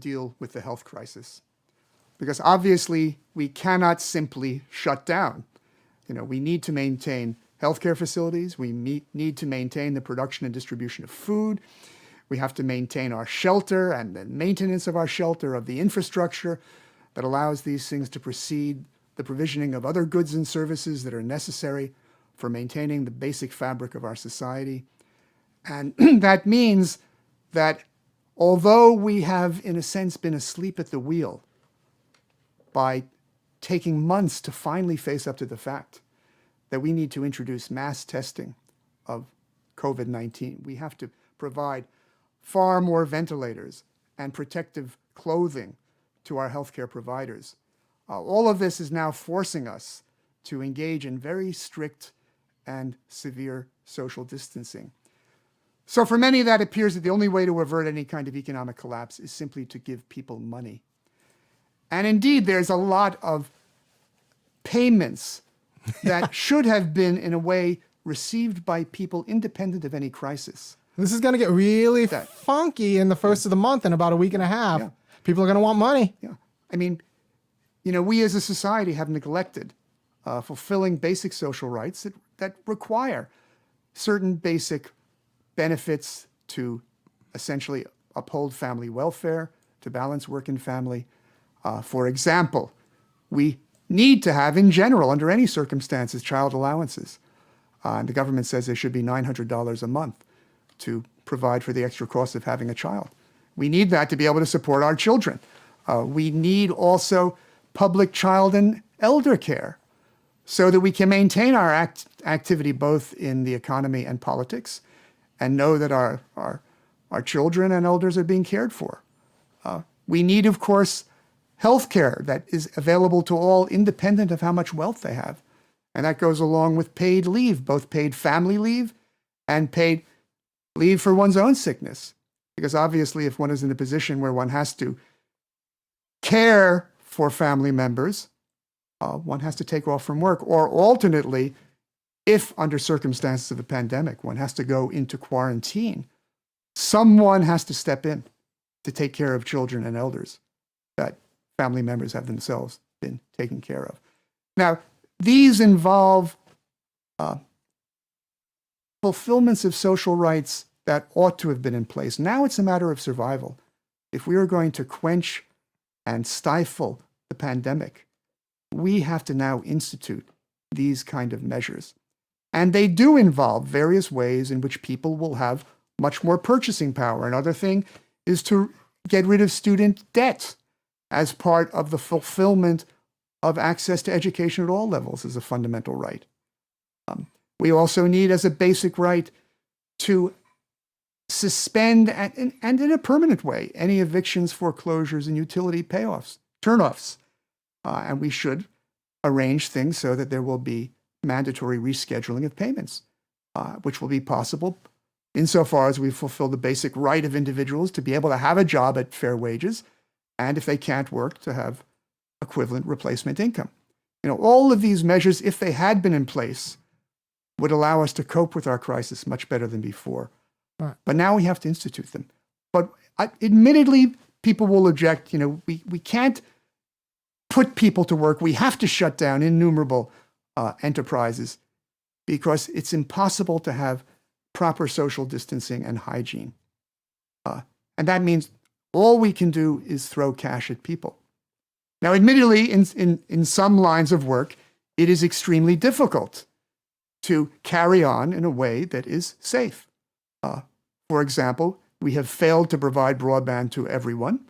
deal with the health crisis. Because obviously, we cannot simply shut down. We need to maintain healthcare facilities. We need to maintain the production and distribution of food. We have to maintain our shelter and the maintenance of our shelter, of the infrastructure that allows these things to proceed, the provisioning of other goods and services that are necessary for maintaining the basic fabric of our society. And that means that although we have, in a sense, been asleep at the wheel by taking months to finally face up to the fact that we need to introduce mass testing of COVID-19, we have to provide far more ventilators and protective clothing to our healthcare providers. All of this is now forcing us to engage in very strict and severe social distancing. So for many, that appears that the only way to avert any kind of economic collapse is simply to give people money. And indeed, there's a lot of payments that should have been, in a way, received by people independent of any crisis. This is going to get really funky in the first of the month in about a week and a half. Yeah. People are going to want money. Yeah. I mean, we as a society have neglected fulfilling basic social rights that require certain basic benefits to essentially uphold family welfare, to balance work and family. For example, we need to have, in general, under any circumstances, child allowances. And the government says there should be $900 a month to provide for the extra cost of having a child. We need that to be able to support our children. We need also public child and elder care so that we can maintain our activity both in the economy and politics and know that our children and elders are being cared for. We need, of course, health care that is available to all independent of how much wealth they have. And that goes along with paid leave, both paid family leave and paid leave for one's own sickness. Because obviously, if one is in a position where one has to care for family members, one has to take off from work. Or alternately, if under circumstances of a pandemic, one has to go into quarantine, someone has to step in to take care of children and elders that family members have themselves been taken care of. Now, these involve fulfillments of social rights that ought to have been in place. Now it's a matter of survival. If we are going to quench and stifle the pandemic, we have to now institute these kind of measures. And they do involve various ways in which people will have much more purchasing power. Another thing is to get rid of student debt as part of the fulfillment of access to education at all levels as a fundamental right. We also need, as a basic right, to suspend and in a permanent way any evictions, foreclosures, and utility turnoffs. And we should arrange things so that there will be mandatory rescheduling of payments, which will be possible insofar as we fulfill the basic right of individuals to be able to have a job at fair wages, and if they can't work, to have equivalent replacement income. All of these measures, if they had been in place, would allow us to cope with our crisis much better than before. Right. But now we have to institute them. But admittedly, people will object, we can't put people to work. We have to shut down innumerable enterprises because it's impossible to have proper social distancing and hygiene. And that means all we can do is throw cash at people. Now, admittedly, in some lines of work, it is extremely difficult to carry on in a way that is safe. For example, we have failed to provide broadband to everyone.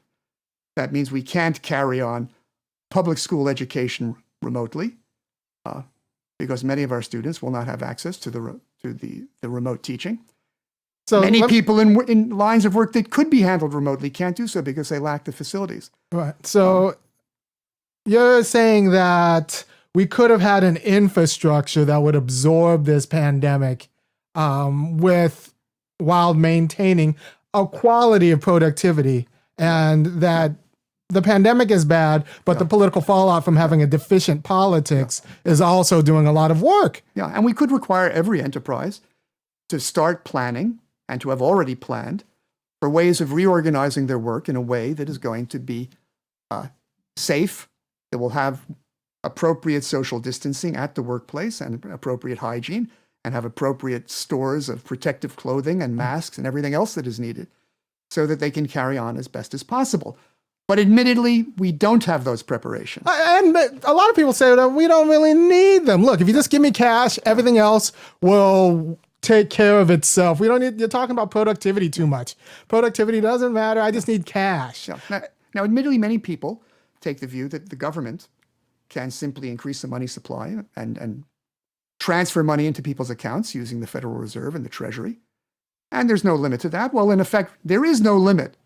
That means we can't carry on public school education remotely because many of our students will not have access to the remote teaching. So many people in lines of work that could be handled remotely can't do so because they lack the facilities. Right. So you're saying that we could have had an infrastructure that would absorb this pandemic while maintaining a quality of productivity, and that the pandemic is bad, but the political fallout from having a deficient politics is also doing a lot of work. Yeah, and we could require every enterprise to start planning and to have already planned for ways of reorganizing their work in a way that is going to be safe, that will have appropriate social distancing at the workplace and appropriate hygiene, and have appropriate stores of protective clothing and masks and everything else that is needed so that they can carry on as best as possible. But admittedly, we don't have those preparations. And a lot of people say that we don't really need them. Look, if you just give me cash, everything else will take care of itself. We don't need, you're talking about productivity too much. Productivity doesn't matter. I just need cash. Yeah. Now, admittedly, many people take the view that the government can simply increase the money supply and transfer money into people's accounts using the Federal Reserve and the Treasury. And there's no limit to that. Well, in effect, there is no limit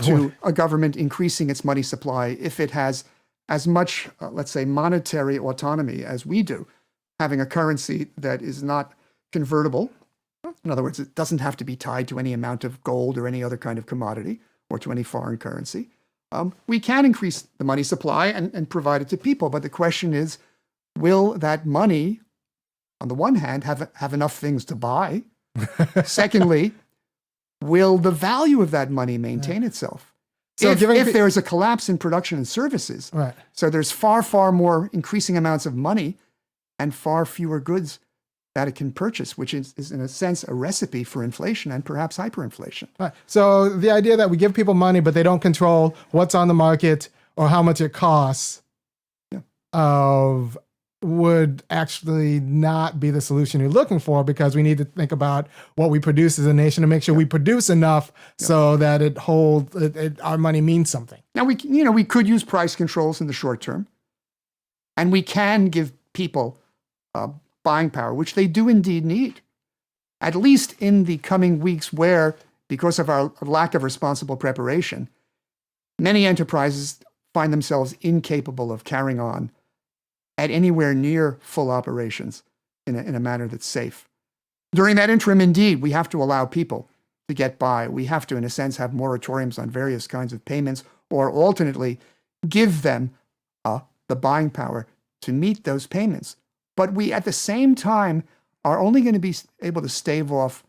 to a government increasing its money supply if it has as much, let's say, monetary autonomy as we do, having a currency that is not convertible. In other words, it doesn't have to be tied to any amount of gold or any other kind of commodity or to any foreign currency. We can increase the money supply and provide it to people. But the question is, will that money, on the one hand, have enough things to buy? Secondly, will the value of that money maintain itself? So if there is a collapse in production and services, right. So there's far, far more increasing amounts of money and far fewer goods that it can purchase, which is in a sense a recipe for inflation and perhaps hyperinflation. Right. So the idea that we give people money, but they don't control what's on the market or how much it costs, would actually not be the solution you're looking for, because we need to think about what we produce as a nation to make sure we produce enough so that it holds, our money means something. Now, we could use price controls in the short term, and we can give people buying power, which they do indeed need, at least in the coming weeks where, because of our lack of responsible preparation, many enterprises find themselves incapable of carrying on at anywhere near full operations in a manner that's safe. During that interim, indeed, we have to allow people to get by. We have to, in a sense, have moratoriums on various kinds of payments, or alternately, give them the buying power to meet those payments. But we, at the same time, are only going to be able to stave off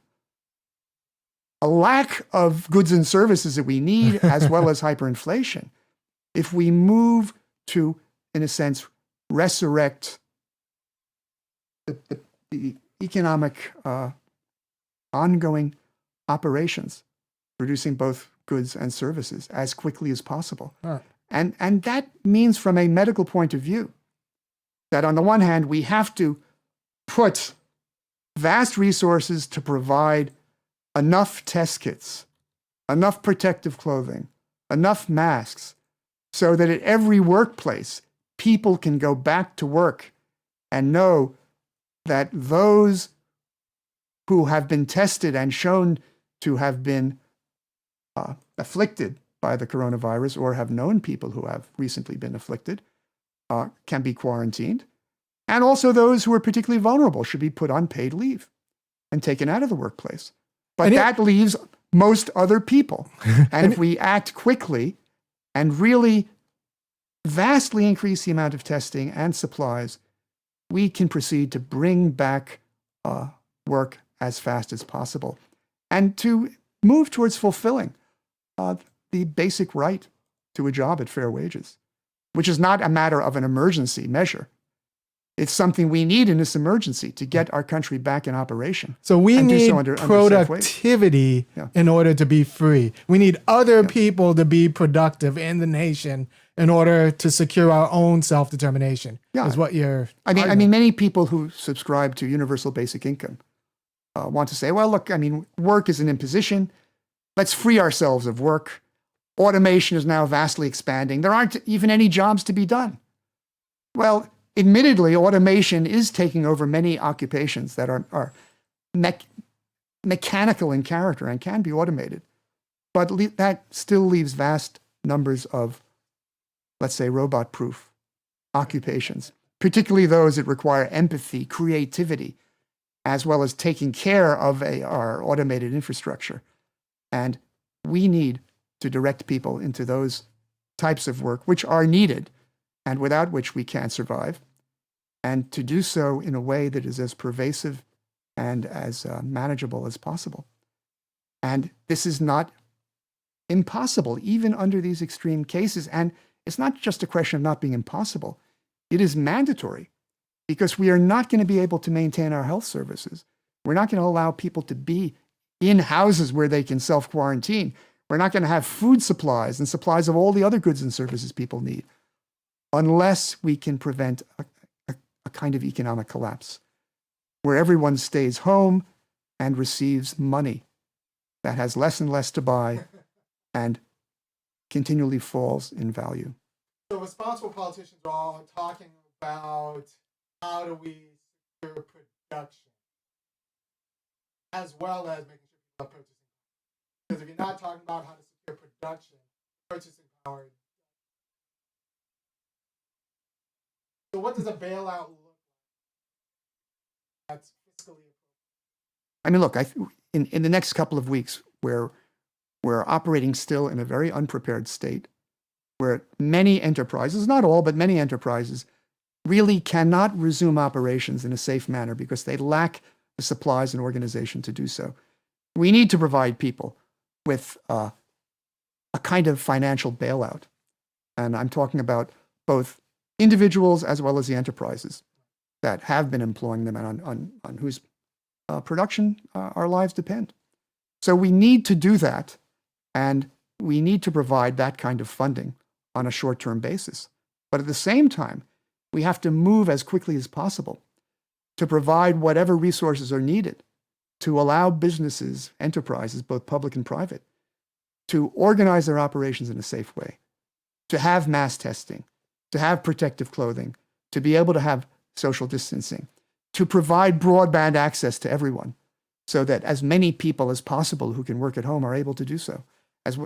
a lack of goods and services that we need, as well as hyperinflation, if we move to, in a sense, resurrect the economic ongoing operations, producing both goods and services as quickly as possible. Right. And that means, from a medical point of view, that on the one hand, we have to put vast resources to provide enough test kits, enough protective clothing, enough masks, so that at every workplace, people can go back to work and know that those who have been tested and shown to have been afflicted by the coronavirus, or have known people who have recently been afflicted, can be quarantined. And also those who are particularly vulnerable should be put on paid leave and taken out of the workplace. But that leaves most other people. And if we act quickly and really vastly increase the amount of testing and supplies, we can proceed to bring back work as fast as possible and to move towards fulfilling the basic right to a job at fair wages, which is not a matter of an emergency measure. It's something we need in this emergency to get our country back in operation. So we need productivity in order to be free. We need other people to be productive in the nation in order to secure our own self-determination. Is what you're. I mean, many people who subscribe to universal basic income want to say, well, look, work is an imposition. Let's free ourselves of work. Automation is now vastly expanding. There aren't even any jobs to be done. Well, admittedly, automation is taking over many occupations that are mechanical in character and can be automated. But that still leaves vast numbers of, let's say, robot-proof occupations, particularly those that require empathy, creativity, as well as taking care of our automated infrastructure. And we need to direct people into those types of work which are needed and without which we can't survive, and to do so in a way that is as pervasive and as manageable as possible. And this is not impossible, even under these extreme cases. And it's not just a question of not being impossible. It is mandatory because we are not going to be able to maintain our health services. We're not going to allow people to be in houses where they can self-quarantine. We're not going to have food supplies and supplies of all the other goods and services people need unless we can prevent a kind of economic collapse where everyone stays home and receives money that has less and less to buy and continually falls in value. So responsible politicians are all talking about how do we secure production as well as making sure people are purchasing. Because if you're not talking about how to secure production, purchasing power. So what does a bailout look like that's fiscally appropriate? I mean, look, in the next couple of weeks, we're operating still in a very unprepared state, where many enterprises, not all, but many enterprises, really cannot resume operations in a safe manner because they lack the supplies and organization to do so. We need to provide people with a kind of financial bailout. And I'm talking about both individuals as well as the enterprises that have been employing them and on whose production our lives depend. So we need to do that, and we need to provide that kind of funding on a short-term basis. But at the same time, we have to move as quickly as possible to provide whatever resources are needed to allow businesses, enterprises, both public and private, to organize their operations in a safe way, to have mass testing, to have protective clothing, to be able to have social distancing, to provide broadband access to everyone so that as many people as possible who can work at home are able to do so, as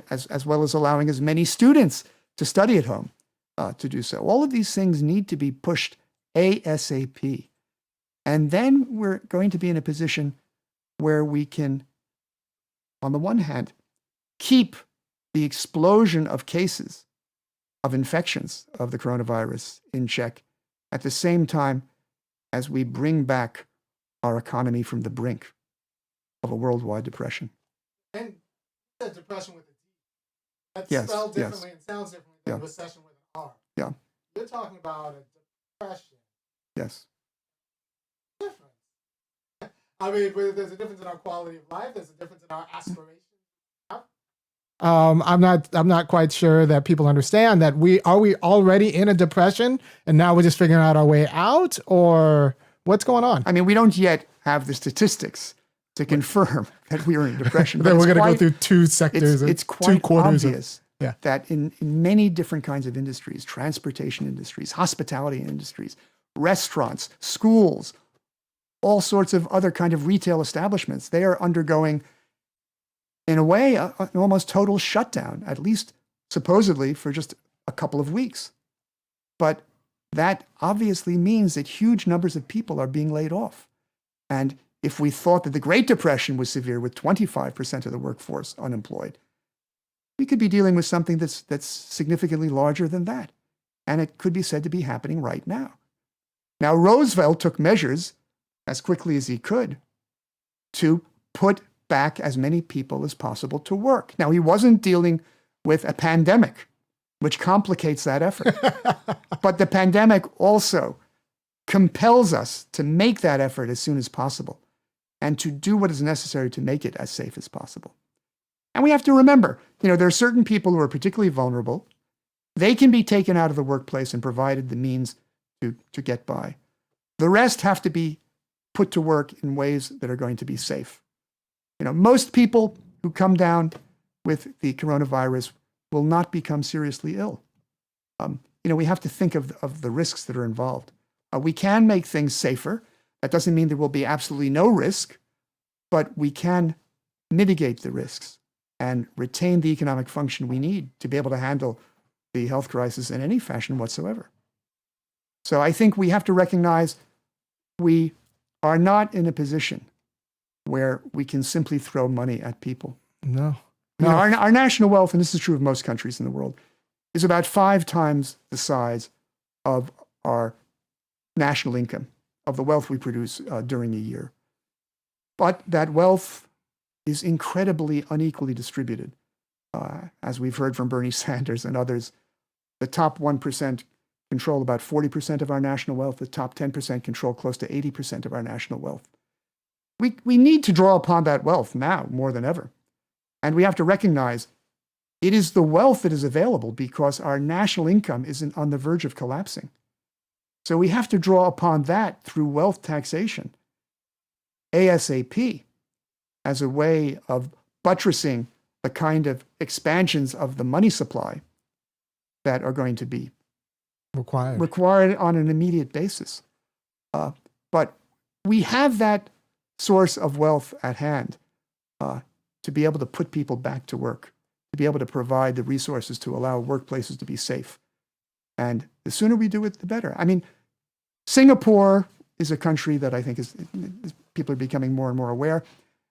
well as allowing as many students to study at home to do so. All of these things need to be pushed ASAP. And then we're going to be in a position where we can, on the one hand, keep the explosion of cases of infections of the coronavirus in check at the same time as we bring back our economy from the brink of a worldwide depression. And the depression with a D. That's Yes, spelled yes. differently and sounds differently than Yeah. recession with an R. Yeah. You're talking about a depression. Yes. Difference. I mean, there's a difference in our quality of life. There's a difference in our aspirations. I'm not quite sure that people understand that are we already in a depression and now we're just figuring out our way out, or what's going on? I mean, we don't yet have the statistics to confirm that we are in depression. Then we're going to go through two sectors, it's two quite quarters obvious that in many different kinds of industries, transportation industries, hospitality industries, restaurants, schools, all sorts of other kind of retail establishments, they are undergoing, in a way, an almost total shutdown, at least supposedly for just a couple of weeks. But that obviously means that huge numbers of people are being laid off. And if we thought that the Great Depression was severe with 25% of the workforce unemployed, we could be dealing with something that's significantly larger than that. And it could be said to be happening right now. Now, Roosevelt took measures as quickly as he could to put back as many people as possible to work. Now, he wasn't dealing with a pandemic, which complicates that effort. But the pandemic also compels us to make that effort as soon as possible and to do what is necessary to make it as safe as possible. And we have to remember, there are certain people who are particularly vulnerable. They can be taken out of the workplace and provided the means to get by. The rest have to be put to work in ways that are going to be safe. Most people who come down with the coronavirus will not become seriously ill. We have to think of the risks that are involved. We can make things safer. That doesn't mean there will be absolutely no risk, but we can mitigate the risks and retain the economic function we need to be able to handle the health crisis in any fashion whatsoever. So I think we have to recognize we are not in a position where we can simply throw money at people. No. Our national wealth, and this is true of most countries in the world, is about 5 times the size of our national income, of the wealth we produce during a year. But that wealth is incredibly unequally distributed. As we've heard from Bernie Sanders and others, the top 1% control about 40% of our national wealth. The top 10% control close to 80% of our national wealth. We need to draw upon that wealth now more than ever. And we have to recognize it is the wealth that is available because our national income is on the verge of collapsing. So we have to draw upon that through wealth taxation, ASAP, as a way of buttressing the kind of expansions of the money supply that are going to be required on an immediate basis. But we have that source of wealth at hand to be able to put people back to work, to be able to provide the resources to allow workplaces to be safe. And the sooner we do it, the better. I mean, Singapore is a country that I think people are becoming more and more aware,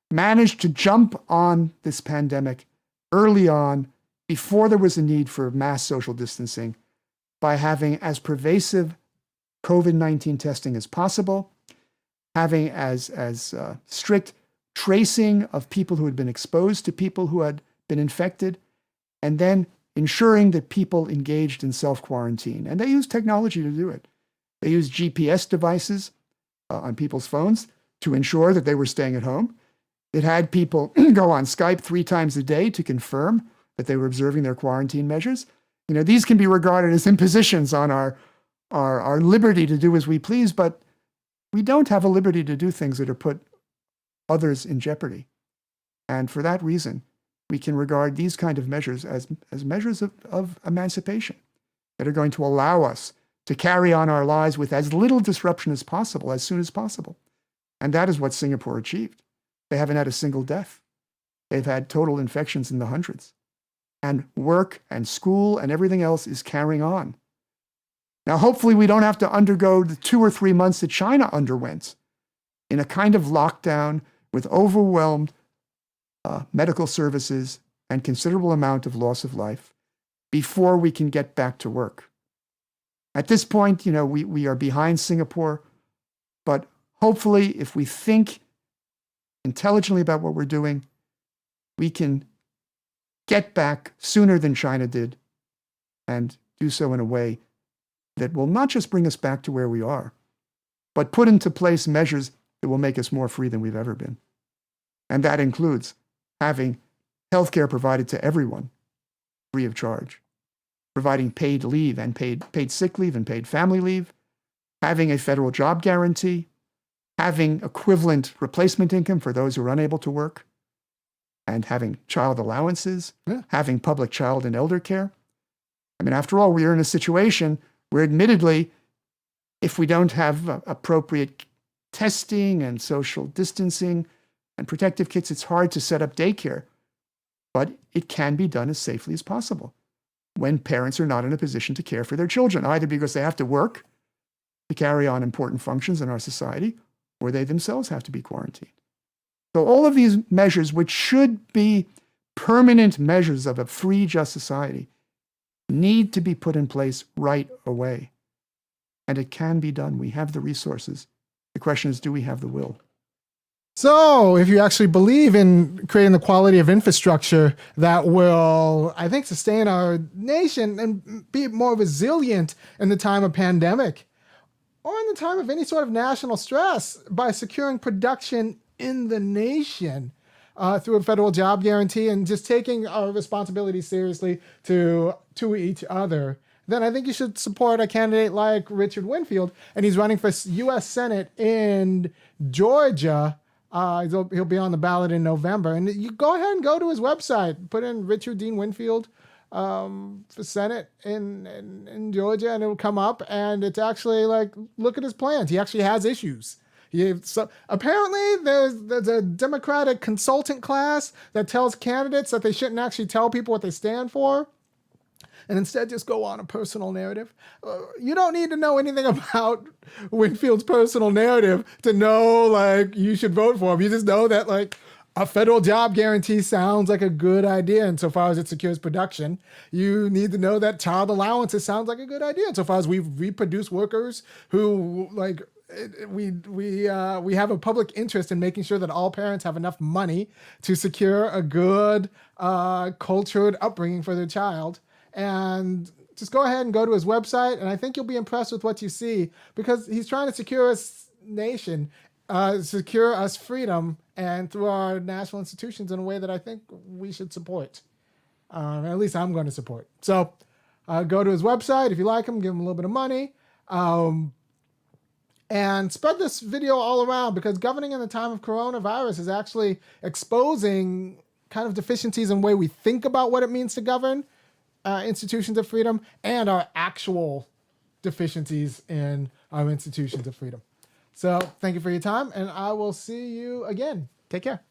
managed to jump on this pandemic early on, before there was a need for mass social distancing, by having as pervasive COVID-19 testing as possible, having as strict tracing of people who had been exposed to people who had been infected, and then ensuring that people engaged in self-quarantine. And they used technology to do it. They used GPS devices on people's phones to ensure that they were staying at home. It had people go on Skype 3 times a day to confirm that they were observing their quarantine measures. You know, these can be regarded as impositions on our liberty to do as we please, but we don't have a liberty to do things that are put others in jeopardy. And for that reason, we can regard these kind of measures as measures of emancipation that are going to allow us to carry on our lives with as little disruption as possible, as soon as possible. And that is what Singapore achieved. They haven't had a single death. They've had total infections in the hundreds. And work and school and everything else is carrying on. Now, hopefully we don't have to undergo the 2 or 3 months that China underwent in a kind of lockdown with overwhelmed medical services and considerable amount of loss of life before we can get back to work. At this point, you know, we are behind Singapore, but hopefully if we think intelligently about what we're doing, we can get back sooner than China did and do so in a way that will not just bring us back to where we are, but put into place measures that will make us more free than we've ever been. And that includes having healthcare provided to everyone free of charge, providing paid leave and paid sick leave and paid family leave, having a federal job guarantee, having equivalent replacement income for those who are unable to work, and having child allowances, having public child and elder care. I mean, after all, we are in a situation where admittedly, if we don't have appropriate testing and social distancing and protective kits, it's hard to set up daycare. But it can be done as safely as possible when parents are not in a position to care for their children, either because they have to work to carry on important functions in our society, or they themselves have to be quarantined. So all of these measures, which should be permanent measures of a free, just society, need to be put in place right away. And it can be done. We have the resources. The question is, do we have the will? So if you actually believe in creating the quality of infrastructure that will, I think, sustain our nation and be more resilient in the time of pandemic or in the time of any sort of national stress by securing production in the nation through a federal job guarantee and just taking our responsibility seriously to each other, then I think you should support a candidate like Richard Winfield. And he's running for U.S. Senate in Georgia. He'll be on the ballot in November. And you go ahead and go to his website, put in Richard Dean Winfield for Senate in Georgia, and it'll come up. And it's actually like, look at his plans. He actually has issues. So apparently there's a Democratic consultant class that tells candidates that they shouldn't actually tell people what they stand for, and instead just go on a personal narrative. You don't need to know anything about Winfield's personal narrative to know, like, you should vote for him. You just know that, like, a federal job guarantee sounds like a good idea insofar as it secures production. You need to know that child allowances sounds like a good idea insofar as we reproduce workers who, like, we have a public interest in making sure that all parents have enough money to secure a good cultured upbringing for their child. And just go ahead and go to his website, and I think you'll be impressed with what you see, because he's trying to secure us nation, secure us freedom, and through our national institutions in a way that I think we should support. At least I'm going to support. So go to his website. If you like him, give him a little bit of money. And spread this video all around, because governing in the time of coronavirus is actually exposing kind of deficiencies in the way we think about what it means to govern institutions of freedom, and our actual deficiencies in our institutions of freedom. So thank you for your time, and I will see you again. Take care.